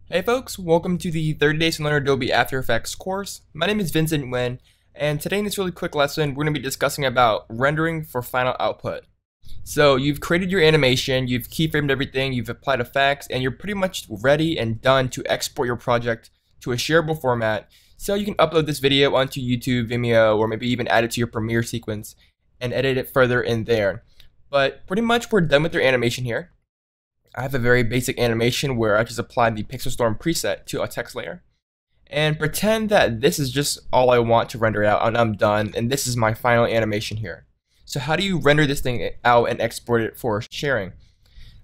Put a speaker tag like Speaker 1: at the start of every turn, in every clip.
Speaker 1: Hey folks, welcome to the 30 Days to Learn Adobe After Effects course. My name is Vincent Nguyen, and today in this really quick lesson, we're going to be discussing about rendering for final output. So you've created your animation, you've keyframed everything, you've applied effects, and you're pretty much ready and done to export your project to a shareable format so you can upload this video onto YouTube, Vimeo, or maybe even add it to your Premiere sequence and edit it further in there. But pretty much we're done with your animation here. I have a very basic animation where I just applied the Pixel Storm preset to a text layer. And pretend that this is just all I want to render out and I'm done, and this is my final animation here. So how do you render this thing out and export it for sharing?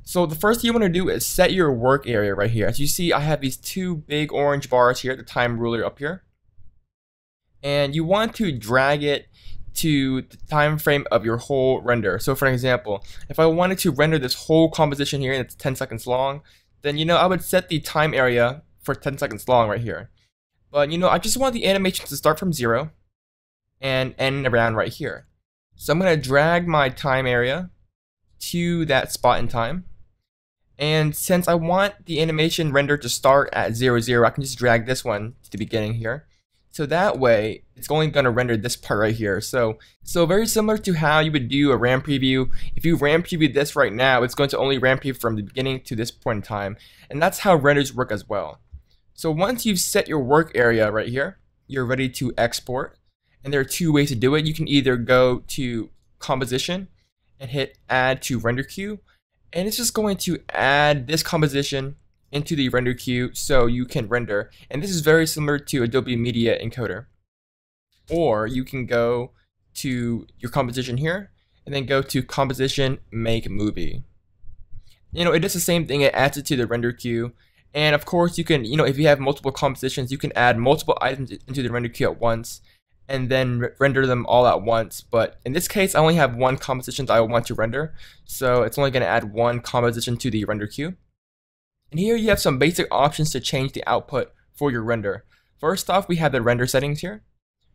Speaker 1: So the first thing you want to do is set your work area right here. As you see, I have these two big orange bars here, the time ruler up here. And you want to drag it to the time frame of your whole render. So for example, if I wanted to render this whole composition here and it's 10 seconds long, then I would set the time area for 10 seconds long right here. But I just want the animation to start from 0 and end around right here. So I'm going to drag my time area to that spot in time. And since I want the animation render to start at 0, 0, I can just drag this one to the beginning here. So that way, it's only going to render this part right here. So very similar to how you would do a RAM preview. If you RAM preview this right now, it's going to only RAM preview from the beginning to this point in time. And that's how renders work as well. So once you've set your work area right here, you're ready to export. And there are two ways to do it. You can either go to composition and hit add to render queue. And it's just going to add this composition into the render queue so you can render. And this is very similar to Adobe Media Encoder. Or you can go to your composition here and then go to composition make movie. It does the same thing, it adds it to the render queue. And of course you can, if you have multiple compositions, you can add multiple items into the render queue at once and then render them all at once. But in this case, I only have one composition that I want to render. So it's only going to add one composition to the render queue. And here you have some basic options to change the output for your render. First off, we have the render settings here.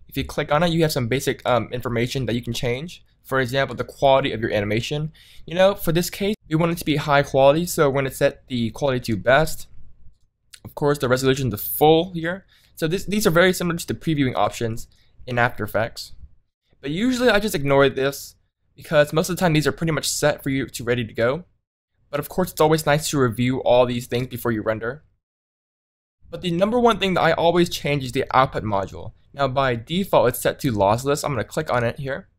Speaker 1: If you click on it, you have some basic information that you can change. For example, the quality of your animation. For this case, we want it to be high quality, so we're going to set the quality to best. Of course, the resolution to full here. So these are very similar to the previewing options in After Effects. But usually I just ignore this because most of the time these are pretty much set for you to ready to go. But of course, it's always nice to review all these things before you render. But the number one thing that I always change is the output module. Now by default, it's set to lossless. I'm going to click on it here.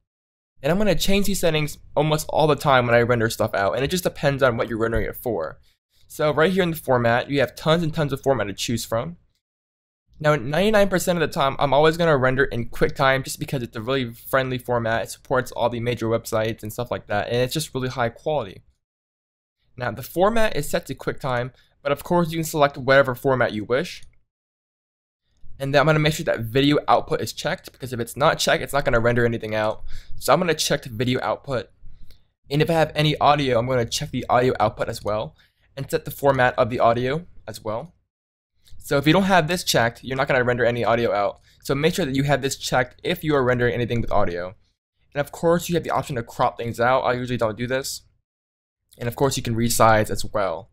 Speaker 1: And I'm going to change these settings almost all the time when I render stuff out. And it just depends on what you're rendering it for. So right here in the format, you have tons and tons of format to choose from. Now 99% of the time, I'm always going to render in QuickTime just because it's a really friendly format. It supports all the major websites and stuff like that. And it's just really high quality. Now the format is set to QuickTime, but of course you can select whatever format you wish. And then I'm going to make sure that video output is checked, because if it's not checked, it's not going to render anything out. So I'm going to check the video output. And if I have any audio, I'm going to check the audio output as well, and set the format of the audio as well. So if you don't have this checked, you're not going to render any audio out. So make sure that you have this checked if you are rendering anything with audio. And of course you have the option to crop things out. I usually don't do this. And of course you can resize as well.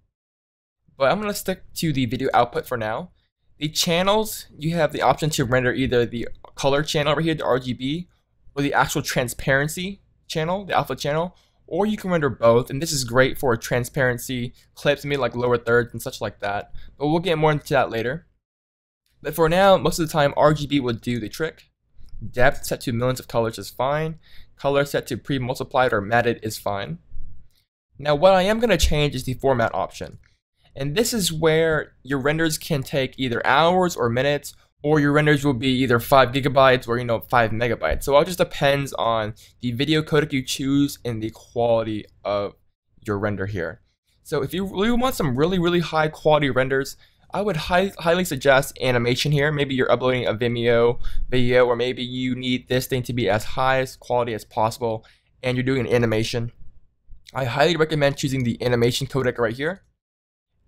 Speaker 1: But I'm going to stick to the video output for now. The channels, you have the option to render either the color channel over here, the RGB, or the actual transparency channel, the alpha channel, or you can render both. And this is great for transparency clips, maybe like lower thirds and such like that. But we'll get more into that later. But for now, most of the time RGB will do the trick. Depth set to millions of colors is fine. Color set to pre-multiplied or matted is fine. Now what I am going to change is the format option. And this is where your renders can take either hours or minutes, or your renders will be either 5 gigabytes or 5 megabytes. So it all just depends on the video codec you choose and the quality of your render here. So if you really want some really high quality renders, I would highly suggest animation here. Maybe you're uploading a Vimeo video, or maybe you need this thing to be as high as quality as possible and you're doing an animation. I highly recommend choosing the animation codec right here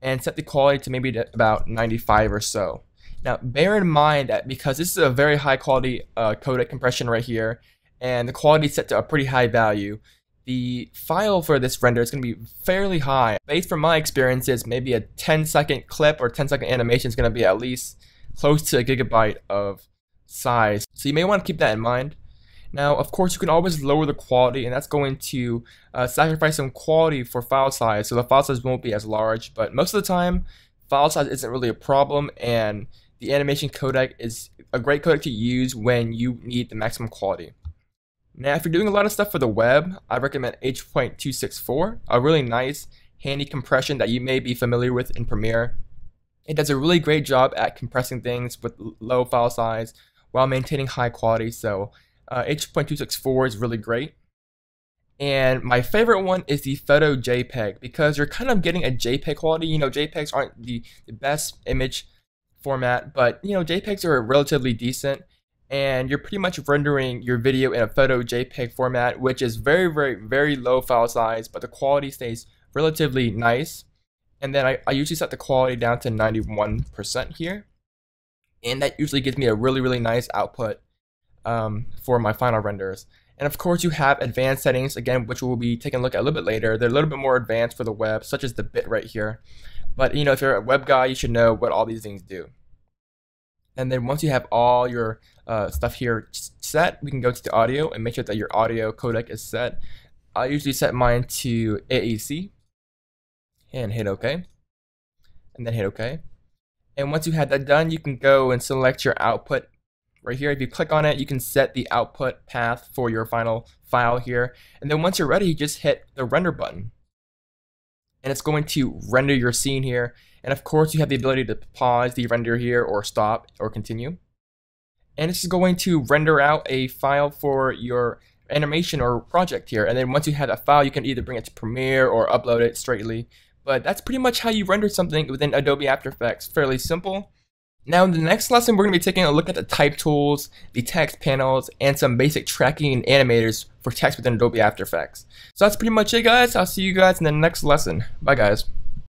Speaker 1: and set the quality to maybe about 95 or so. Now bear in mind that because this is a very high quality codec compression right here, and the quality is set to a pretty high value, the file for this render is going to be fairly high. Based from my experiences, maybe a 10-second clip or 10-second animation is going to be at least close to a gigabyte of size. So you may want to keep that in mind. Now, of course, you can always lower the quality, and that's going to sacrifice some quality for file size, so the file size won't be as large. But most of the time, file size isn't really a problem, and the animation codec is a great codec to use when you need the maximum quality. Now, if you're doing a lot of stuff for the web, I recommend H.264, a really nice, handy compression that you may be familiar with in Premiere. It does a really great job at compressing things with low file size while maintaining high quality, so H.264 is really great. And my favorite one is the Photo JPEG, because you're kind of getting a JPEG quality. You know, JPEGs aren't the best image format, but you know, JPEGs are relatively decent. And you're pretty much rendering your video in a photo JPEG format, which is very low file size, but the quality stays relatively nice. And then I usually set the quality down to 91% here, and that usually gives me a really nice output for my final renders. And of course, you have advanced settings, again, which we'll be taking a look at a little bit later. They're a little bit more advanced for the web, such as the bit right here. But you know, if you're a web guy, you should know what all these things do. And then once you have all your stuff here set, we can go to the audio and make sure that your audio codec is set. I usually set mine to AAC and hit OK. And then hit OK. And once you have that done, you can go and select your output right here. If you click on it, you can set the output path for your final file here. And then once you're ready, you just hit the render button. And it's going to render your scene here. And of course, you have the ability to pause the render here or stop or continue. And it's going to render out a file for your animation or project here. And then once you have that file, you can either bring it to Premiere or upload it straightly. But that's pretty much how you render something within Adobe After Effects. Fairly simple. Now in the next lesson, we're going to be taking a look at the type tools, the text panels, and some basic tracking and animators for text within Adobe After Effects. So that's pretty much it, guys. I'll see you guys in the next lesson. Bye, guys.